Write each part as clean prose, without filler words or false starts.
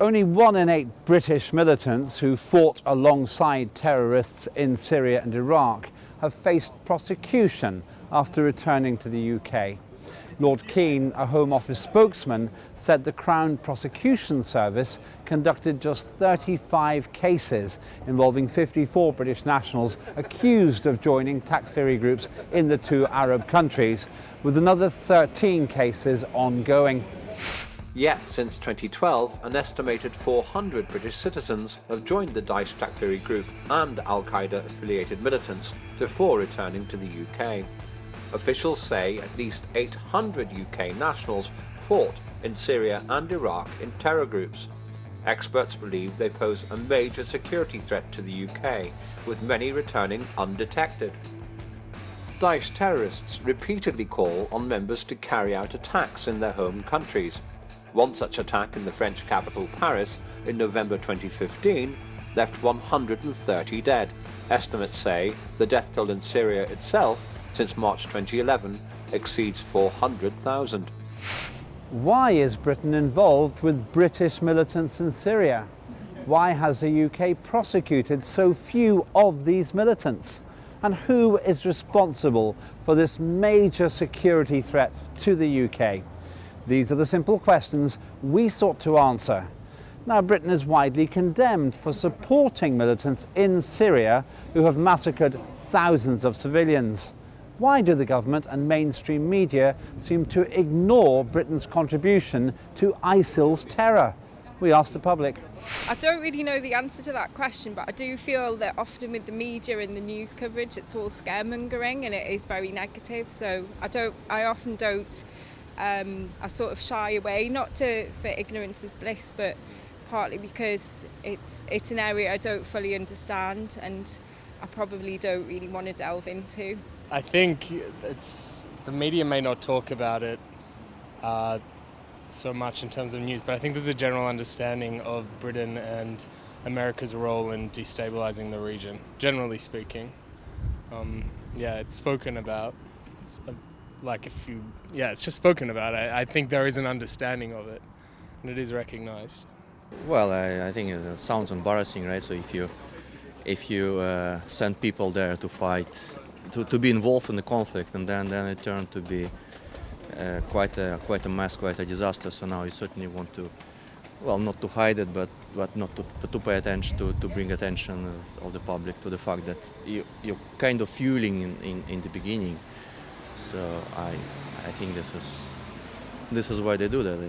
Only 1 in 8 British militants who fought alongside terrorists in Syria and Iraq have faced prosecution after returning to the UK. Lord Keane, a Home Office spokesman, said the Crown Prosecution Service conducted just 35 cases involving 54 British nationals accused of joining Takfiri groups in the 2 Arab countries, with another 13 cases ongoing. Yet, since 2012, an estimated 400 British citizens have joined the Daesh Takfiri group and Al-Qaeda-affiliated militants before returning to the UK. Officials say at least 800 UK nationals fought in Syria and Iraq in terror groups. Experts believe they pose a major security threat to the UK, with many returning undetected. Daesh terrorists repeatedly call on members to carry out attacks in their home countries. One such attack in the French capital Paris in November 2015 left 130 dead. Estimates say the death toll in Syria itself since March 2011 exceeds 400,000. Why is Britain involved with British militants in Syria? Why has the UK prosecuted so few of these militants? And who is responsible for this major security threat to the UK? These are the simple questions we sought to answer. Now, Britain is widely condemned for supporting militants in Syria who have massacred thousands of civilians. Why do the government and mainstream media seem to ignore Britain's contribution to ISIL's terror? We asked the public. I don't really know the answer to that question, but I do feel that often with the media and the news coverage, it's all scaremongering and it is very negative. So I often don't. I sort of shy away, not for ignorance is bliss, but partly because it's an area I don't fully understand and I probably don't really want to delve into. I think the media may not talk about it so much in terms of news, but I think there's a general understanding of Britain and America's role in destabilizing the region, generally speaking. It's spoken about. It's just spoken about. I think there is an understanding of it, and it is recognized. Well, I think it sounds embarrassing, right? So if you send people there to fight, to be involved in the conflict, and then it turned to be quite a mess, quite a disaster. So now you certainly want to, well, not to hide it, but not to pay attention, to bring attention of the public to the fact that you're kind of fueling in the beginning. So I think this is why they do that.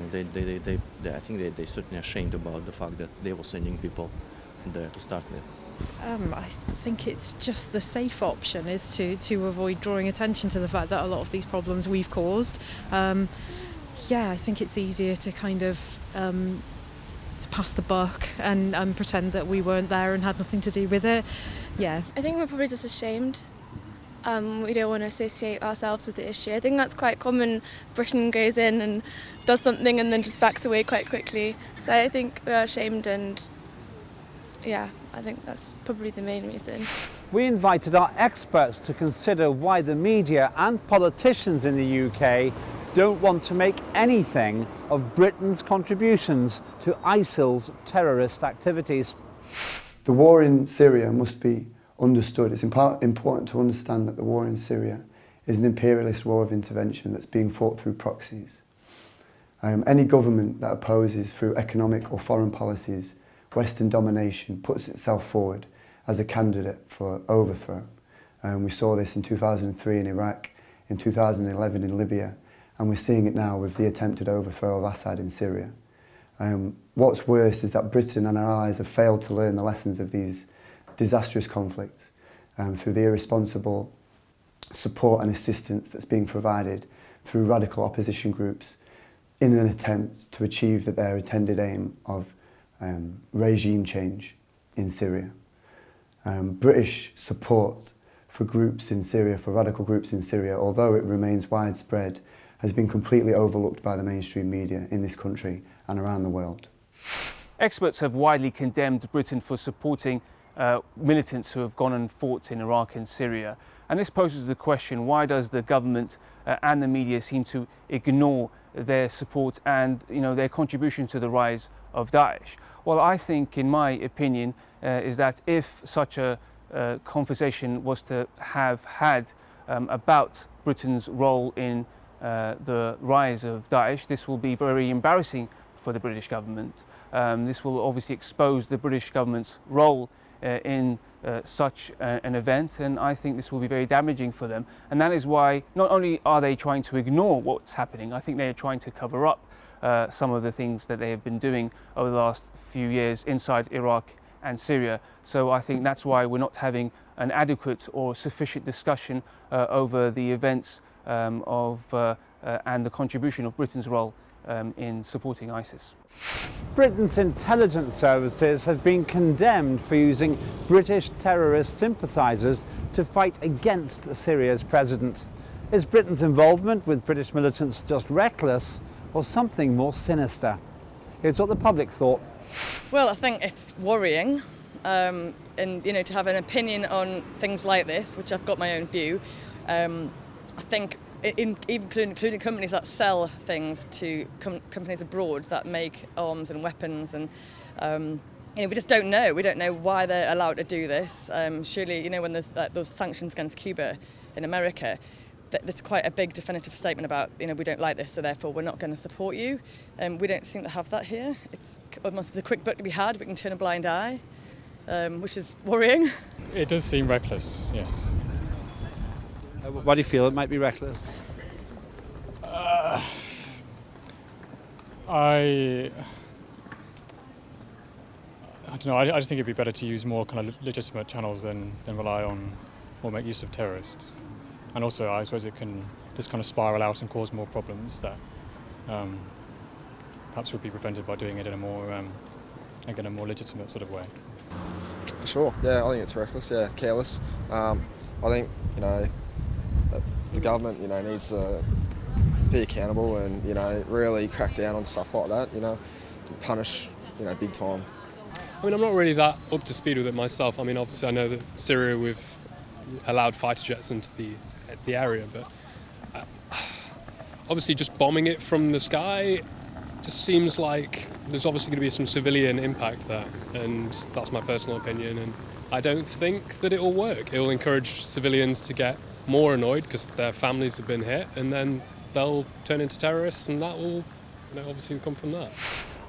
I think they're certainly ashamed about the fact that they were sending people there to start with. I think it's just the safe option is to avoid drawing attention to the fact that a lot of these problems we've caused. I think it's easier to kind of to pass the buck and pretend that we weren't there and had nothing to do with it. Yeah. I think we're probably just ashamed. We don't want to associate ourselves with the issue. I think that's quite common. Britain goes in and does something and then just backs away quite quickly. So I think we are ashamed and I think that's probably the main reason. We invited our experts to consider why the media and politicians in the UK don't want to make anything of Britain's contributions to ISIL's terrorist activities. The war in Syria must be understood. It's important to understand that the war in Syria is an imperialist war of intervention that's being fought through proxies. Any government that opposes through economic or foreign policies Western domination puts itself forward as a candidate for overthrow. We saw this in 2003 in Iraq, in 2011 in Libya, and we're seeing it now with the attempted overthrow of Assad in Syria. What's worse is that Britain and our allies have failed to learn the lessons of these disastrous conflicts through the irresponsible support and assistance that's being provided through radical opposition groups in an attempt to achieve their intended aim of regime change in Syria. British support for groups in Syria, for radical groups in Syria, although it remains widespread, has been completely overlooked by the mainstream media in this country and around the world. Experts have widely condemned Britain for supporting militants who have gone and fought in Iraq and Syria. And this poses the question, why does the government and the media seem to ignore their support and their contribution to the rise of Daesh? Well, I think, in my opinion, is that if such a conversation was to have had about Britain's role in the rise of Daesh, this will be very embarrassing for the British government. This will obviously expose the British government's role in such an event, and I think this will be very damaging for them. And that is why not only are they trying to ignore what's happening, I think they are trying to cover up some of the things that they have been doing over the last few years inside Iraq and Syria. So I think that's why we're not having an adequate or sufficient discussion over the events and the contribution of Britain's role in supporting ISIS. Britain's intelligence services have been condemned for using British terrorist sympathisers to fight against Syria's president. Is Britain's involvement with British militants just reckless or something more sinister? Here's what the public thought. Well, I think it's worrying, and to have an opinion on things like this, which I've got my own view. I think, including companies that sell things to companies abroad that make arms and weapons, and we just don't know. We don't know why they're allowed to do this. Surely, when there's those sanctions against Cuba in America, there's quite a big definitive statement about, we don't like this, so therefore we're not going to support you. We don't seem to have that here. It's almost the quick buck to be had, we can turn a blind eye, which is worrying. It does seem reckless, yes. Why do you feel it might be reckless? I don't know, I just think it'd be better to use more kind of legitimate channels than rely on or make use of terrorists. And also, I suppose it can just kind of spiral out and cause more problems that perhaps would be prevented by doing it in a more legitimate sort of way. For sure, yeah, I think it's reckless, yeah, careless. I think, the government, needs to be accountable and, really crack down on stuff like that, and punish, big time. I mean, I'm not really that up to speed with it myself. I mean, obviously I know that Syria, we've allowed fighter jets into the area, but obviously just bombing it from the sky just seems like there's obviously going to be some civilian impact there, and that's my personal opinion, and I don't think that it will work. It will encourage civilians to get more annoyed because their families have been hit, and then they'll turn into terrorists, and that will obviously come from that.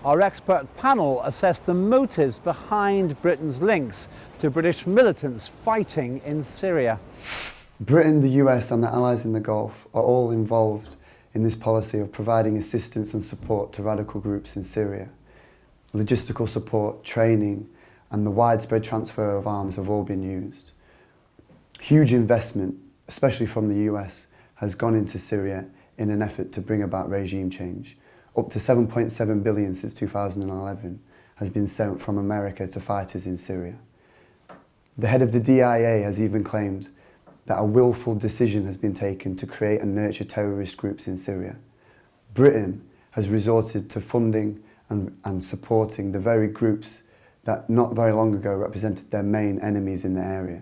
Our expert panel assessed the motives behind Britain's links to British militants fighting in Syria. Britain, the US and the allies in the Gulf are all involved in this policy of providing assistance and support to radical groups in Syria. Logistical support, training and the widespread transfer of arms have all been used. Huge investment, especially from the US, has gone into Syria in an effort to bring about regime change. Up to 7.7 billion since 2011 has been sent from America to fighters in Syria. The head of the DIA has even claimed that a willful decision has been taken to create and nurture terrorist groups in Syria. Britain has resorted to funding and supporting the very groups that not very long ago represented their main enemies in the area.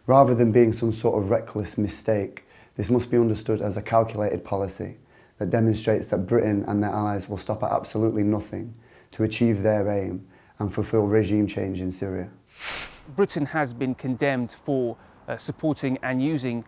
Rather than being some sort of reckless mistake, this must be understood as a calculated policy that demonstrates that Britain and their allies will stop at absolutely nothing to achieve their aim and fulfill regime change in Syria. Britain has been condemned for supporting and using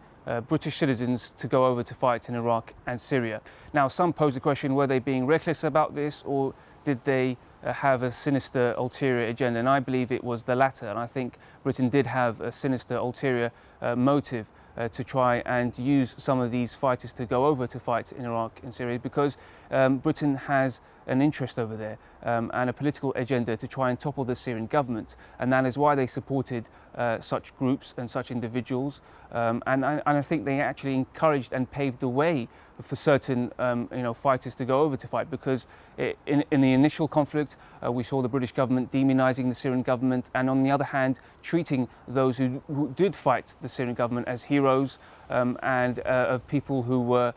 British citizens to go over to fight in Iraq and Syria. Now, some pose the question, were they being reckless about this, or did they have a sinister ulterior agenda? And I believe it was the latter, and I think Britain did have a sinister ulterior motive to try and use some of these fighters to go over to fight in Iraq and Syria, because Britain has an interest over there and a political agenda to try and topple the Syrian government, and that is why they supported such groups and such individuals, and I think they actually encouraged and paved the way for certain fighters to go over to fight, because in the initial conflict we saw the British government demonising the Syrian government, and on the other hand treating those who did fight the Syrian government as heroes, and of people who were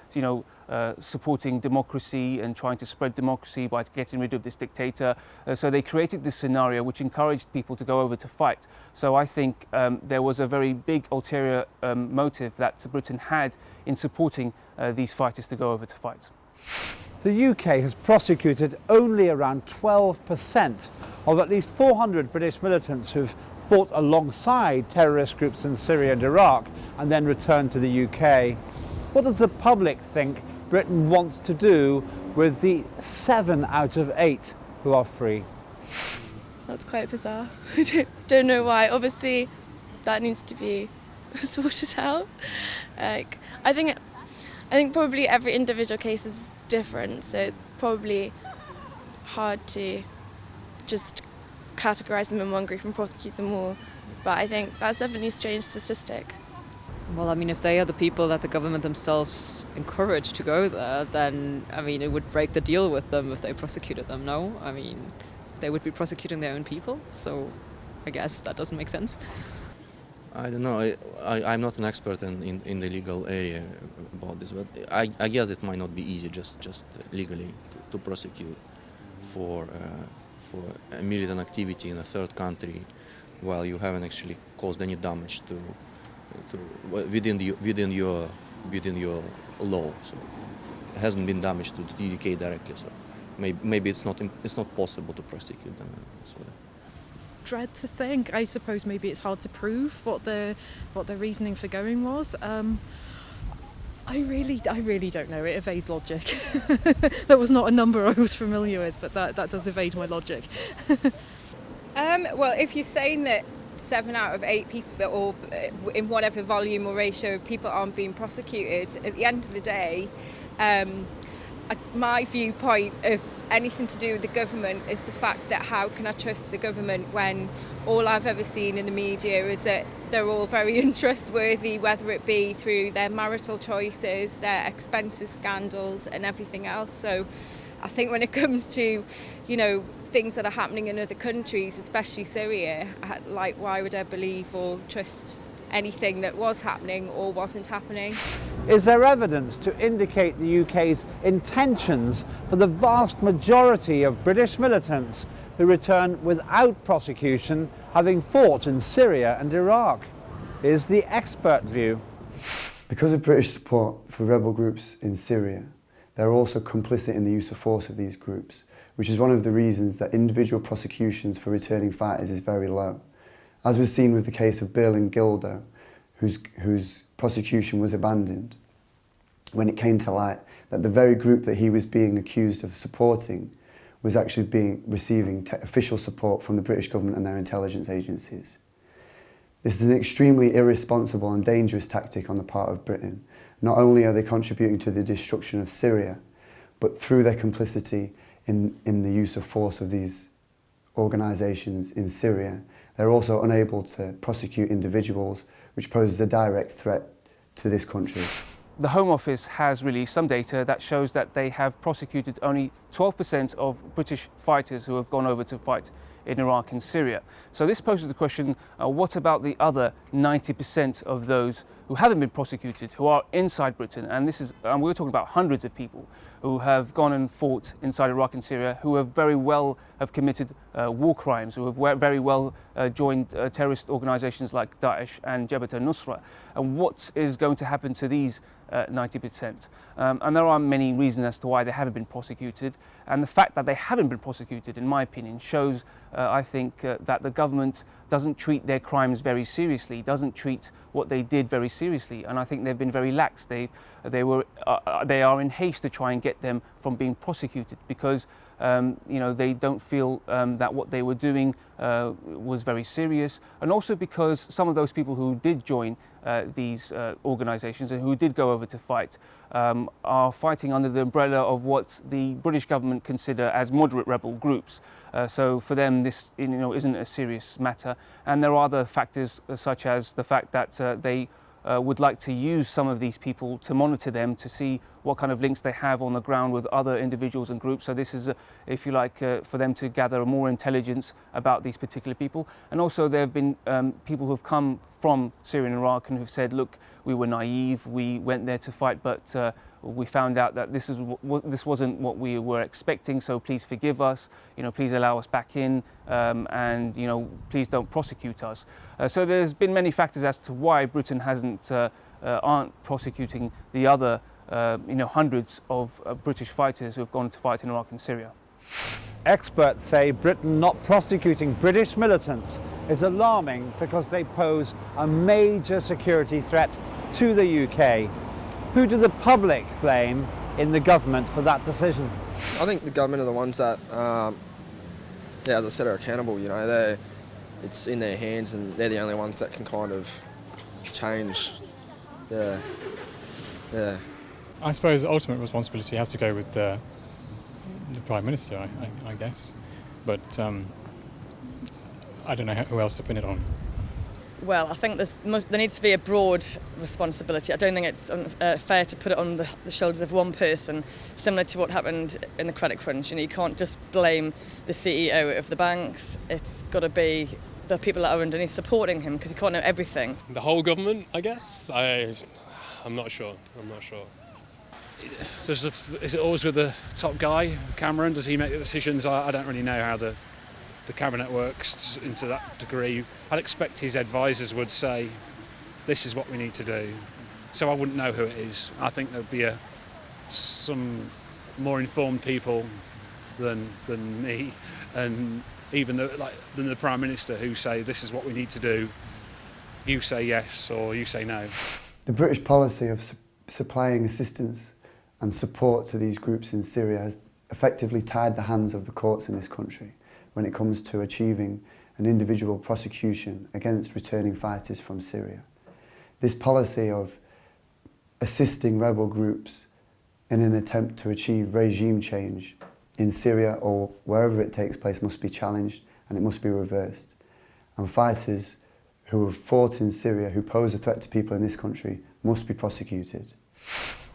supporting democracy and trying to spread democracy by getting rid of this dictator. So they created this scenario which encouraged people to go over to fight. So I think there was a very big ulterior motive that Britain had in supporting these fighters to go over to fight. The UK has prosecuted only around 12% of at least 400 British militants who've fought alongside terrorist groups in Syria and Iraq and then returned to the UK. What does the public think Britain wants to do with the 7 out of 8 who are free? That's quite bizarre. I don't know why. Obviously, that needs to be sorted out. Like, I think probably every individual case is different, so it's probably hard to just categorise them in one group and prosecute them all. But I think that's definitely a strange statistic. Well, I mean, if they are the people that the government themselves encourage to go there, then, I mean, it would break the deal with them if they prosecuted them, no? I mean, they would be prosecuting their own people, so I guess that doesn't make sense. I don't know. I'm not an expert in the legal area about this, but I guess it might not be easy just legally to prosecute for a militant activity in a third country while you haven't actually caused any damage to within your law. So it hasn't been damaged to the UK directly. So maybe it's not possible to prosecute them. Dread to think. I suppose maybe it's hard to prove what the reasoning for going was. I really don't know. It evades logic. That was not a number I was familiar with, but that does evade my logic. Well, if you're saying that 7 out of 8 people, or in whatever volume or ratio of people, aren't being prosecuted, at the end of the day, my viewpoint of anything to do with the government is the fact that how can I trust the government when all I've ever seen in the media is that they're all very untrustworthy, whether it be through their marital choices, their expenses scandals and everything else. So I think when it comes to, things that are happening in other countries, especially Syria, like, why would I believe or trust anything that was happening or wasn't happening? Is there evidence to indicate the UK's intentions for the vast majority of British militants who return without prosecution, having fought in Syria and Iraq? Is the expert view. Because of British support for rebel groups in Syria, they're also complicit in the use of force of these groups, which is one of the reasons that individual prosecutions for returning fighters is very low. As was seen with the case of Berlin Gildo, whose prosecution was abandoned when it came to light that the very group that he was being accused of supporting was actually receiving official support from the British government and their intelligence agencies. This is an extremely irresponsible and dangerous tactic on the part of Britain. Not only are they contributing to the destruction of Syria, but through their complicity in the use of force of these organisations in Syria, they're also unable to prosecute individuals, which poses a direct threat to this country. The Home Office has released some data that shows that they have prosecuted only 12% of British fighters who have gone over to fight in Iraq and Syria. So this poses the question, what about the other 90% of those who haven't been prosecuted, who are inside Britain? And we're talking about hundreds of people who have gone and fought inside Iraq and Syria, who have very well have committed war crimes, who have very well joined terrorist organisations like Daesh and Jabhat al-Nusra. And what is going to happen to these 90%? And there are many reasons as to why they haven't been prosecuted. And the fact that they haven't been prosecuted, in my opinion, shows, I think, that the government doesn't treat their crimes very seriously, doesn't treat what they did very seriously. And I think they've been very lax. They are in haste to try and get them from being prosecuted because they don't feel that what they were doing was very serious, and also because some of those people who did join these organisations and who did go over to fight are fighting under the umbrella of what the British government consider as moderate rebel groups. So for them, this isn't a serious matter, and there are other factors such as the fact that they would like to use some of these people to monitor them to see what kind of links they have on the ground with other individuals and groups. So this is, if you like, for them to gather more intelligence about these particular people. And also there have been people who have come from Syria and Iraq and who've said, look, we were naive, we went there to fight, but we found out that this wasn't what we were expecting, so please forgive us, please allow us back in, and please don't prosecute us. So there's been many factors as to why Britain aren't prosecuting the other hundreds of British fighters who have gone to fight in Iraq and Syria. Experts say Britain not prosecuting British militants is alarming because they pose a major security threat to the UK. Who do the public blame in the government for that decision? I think the government are the ones that, as I said, are accountable. You know, it's in their hands, and they're the only ones that can kind of change the. I suppose the ultimate responsibility has to go with the Prime Minister, I guess. But I don't know who else to pin it on. Well, I think there needs to be a broad responsibility. I don't think it's fair to put it on the shoulders of one person, similar to what happened in the credit crunch. You know, you can't just blame the CEO of the banks. It's got to be the people that are underneath supporting him, because you can't know everything. The whole government, I guess. I'm not sure. Is it always with the top guy, Cameron? Does he make the decisions? I don't really know how the cabinet works into that degree. I'd expect his advisors would say, this is what we need to do. So I wouldn't know who it is. I think there'd be some more informed people than me, and even than the Prime Minister, who say, this is what we need to do. You say yes or you say no. The British policy of supplying assistance and support to these groups in Syria has effectively tied the hands of the courts in this country when it comes to achieving an individual prosecution against returning fighters from Syria. This policy of assisting rebel groups in an attempt to achieve regime change in Syria or wherever it takes place must be challenged, and it must be reversed. And fighters who have fought in Syria, who pose a threat to people in this country, must be prosecuted.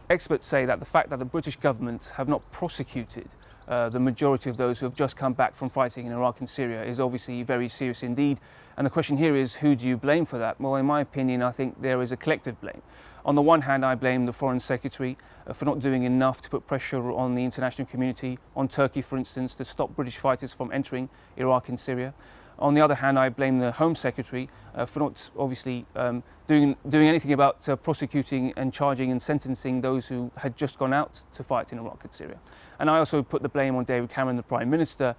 Experts say that the fact that the British government have not prosecuted the majority of those who have just come back from fighting in Iraq and Syria is obviously very serious indeed. And the question here is, who do you blame for that? Well, in my opinion, I think there is a collective blame. On the one hand, I blame the Foreign Secretary for not doing enough to put pressure on the international community, on Turkey, for instance, to stop British fighters from entering Iraq and Syria. On the other hand, I blame the Home Secretary for not obviously doing anything about prosecuting and charging and sentencing those who had just gone out to fight in Iraq and Syria. And I also put the blame on David Cameron, the Prime Minister,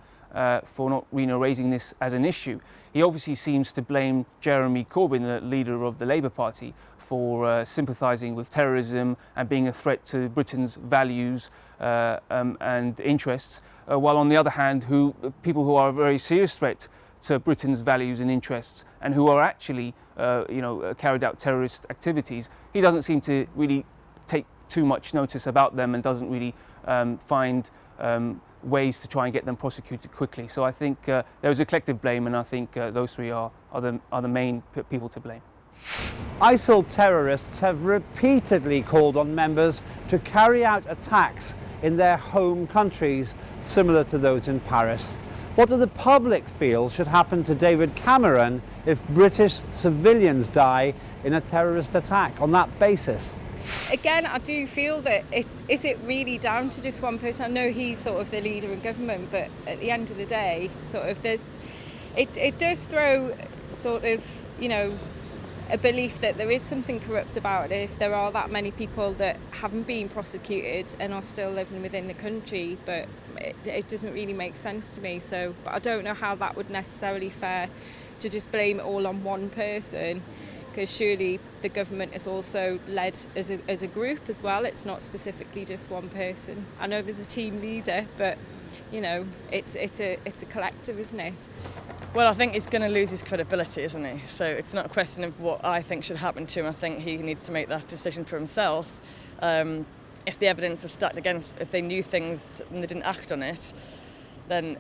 for not raising this as an issue. He obviously seems to blame Jeremy Corbyn, the leader of the Labour Party, for sympathising with terrorism and being a threat to Britain's values and interests, while on the other hand, people who are a very serious threat to Britain's values and interests and who are actually, carried out terrorist activities, he doesn't seem to really take too much notice about them and doesn't really find ways to try and get them prosecuted quickly. So I think there is a collective blame, and I think those three are the main people to blame. ISIL terrorists have repeatedly called on members to carry out attacks in their home countries, similar to those in Paris. What do the public feel should happen to David Cameron if British civilians die in a terrorist attack on that basis? Again, I do feel that is it really down to just one person? I know he's sort of the leader in government, but at the end of the day, it does throw sort of, a belief that there is something corrupt about it if there are that many people that haven't been prosecuted and are still living within the country, but it doesn't really make sense to me. But I don't know how that would necessarily fare to just blame it all on one person, because surely the government is also led as a group as well. It's not specifically just one person. I know there's a team leader, but it's a collective, isn't it? Well, I think he's going to lose his credibility, isn't he? So it's not a question of what I think should happen to him. I think he needs to make that decision for himself. If the evidence is stacked against, if they knew things and they didn't act on it, then,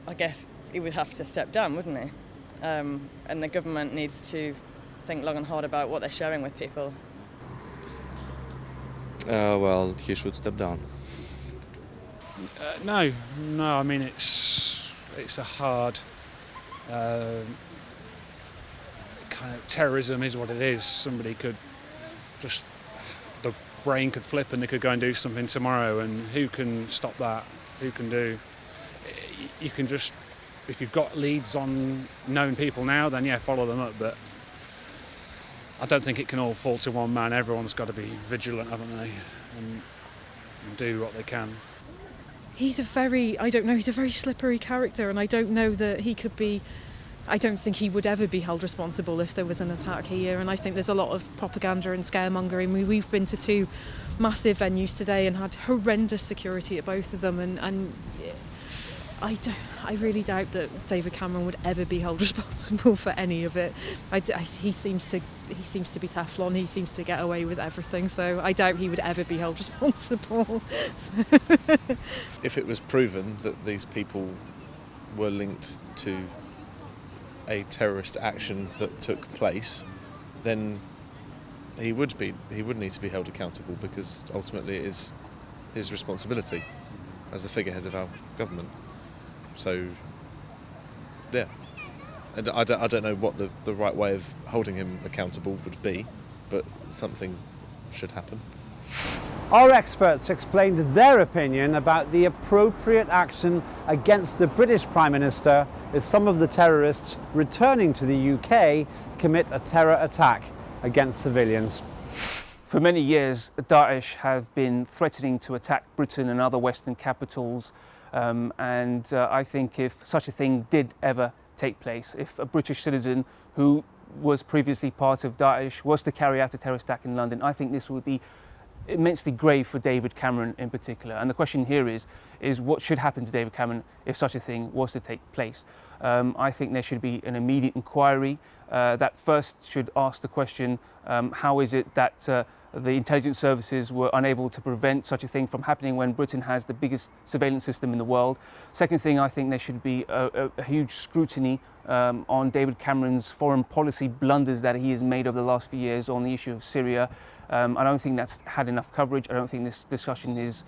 I guess he would have to step down, wouldn't he? And the government needs to think long and hard about what they're sharing with people. Well, he should step down. No. I mean, it's a hard kind of terrorism is what it is. Somebody could just, the brain could flip and they could go and do something tomorrow, and who can stop that? Who can do? You can just, if you've got leads on known people now, then yeah, follow them up. But I don't think it can all fall to one man. Everyone's got to be vigilant, haven't they, and do what they can. He's a very slippery character, and I don't know that he could be, I don't think he would ever be held responsible if there was an attack here, and I think there's a lot of propaganda and scaremongering. We've been to 2 massive venues today and had horrendous security at both of them, and I really doubt that David Cameron would ever be held responsible for any of it. He seems to be Teflon. He seems to get away with everything. So I doubt he would ever be held responsible. If it was proven that these people were linked to a terrorist action that took place, then he would need to be held accountable, because ultimately it is his responsibility as the figurehead of our government. So, yeah, and I don't know what the right way of holding him accountable would be, but something should happen. Our experts explained their opinion about the appropriate action against the British Prime Minister if some of the terrorists returning to the UK commit a terror attack against civilians. For many years, Daesh have been threatening to attack Britain and other Western capitals. I think if such a thing did ever take place, if a British citizen who was previously part of Daesh was to carry out a terrorist attack in London, I think this would be immensely grave for David Cameron in particular. And the question here is what should happen to David Cameron if such a thing was to take place? I think there should be an immediate inquiry that first should ask the question, how is it that the intelligence services were unable to prevent such a thing from happening when Britain has the biggest surveillance system in the world? Second thing, I think there should be a huge scrutiny on David Cameron's foreign policy blunders that he has made over the last few years on the issue of Syria. I don't think that's had enough coverage. I don't think this discussion is,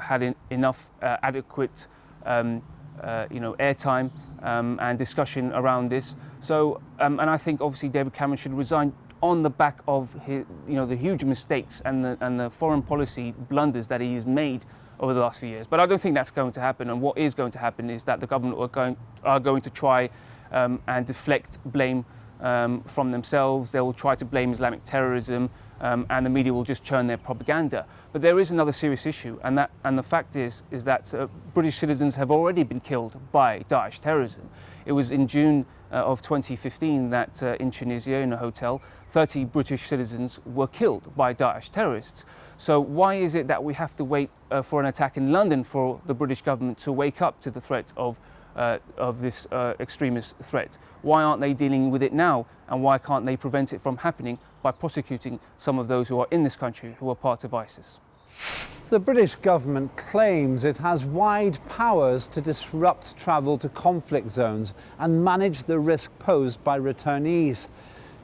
had enough adequate, airtime and discussion around this. So, and I think obviously David Cameron should resign on the back of his, the huge mistakes and the foreign policy blunders that he's made over the last few years. But I don't think that's going to happen. And what is going to happen is that the government are going to try and deflect blame from themselves. They will try to blame Islamic terrorism, and the media will just churn their propaganda. But there is another serious issue, and the fact is that British citizens have already been killed by Daesh terrorism. It was in June of 2015 that in Tunisia, in a hotel, 30 British citizens were killed by Daesh terrorists. So why is it that we have to wait for an attack in London for the British government to wake up to the threat of this extremist threat? Why aren't they dealing with it now, and why can't they prevent it from happening by prosecuting some of those who are in this country who are part of ISIS? The British government claims it has wide powers to disrupt travel to conflict zones and manage the risk posed by returnees.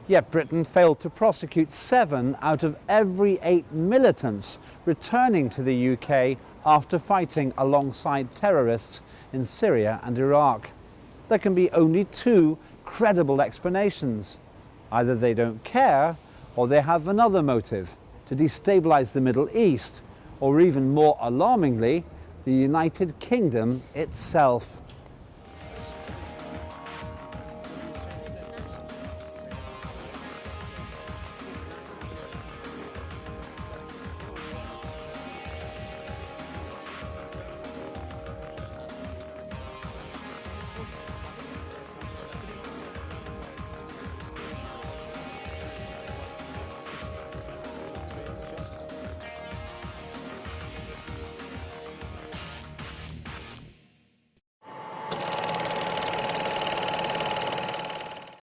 Yet Britain failed to prosecute 7 out of every 8 militants returning to the UK after fighting alongside terrorists in Syria and Iraq. There can be only 2 credible explanations. Either they don't care, or they have another motive, to destabilise the Middle East, or even more alarmingly, the United Kingdom itself.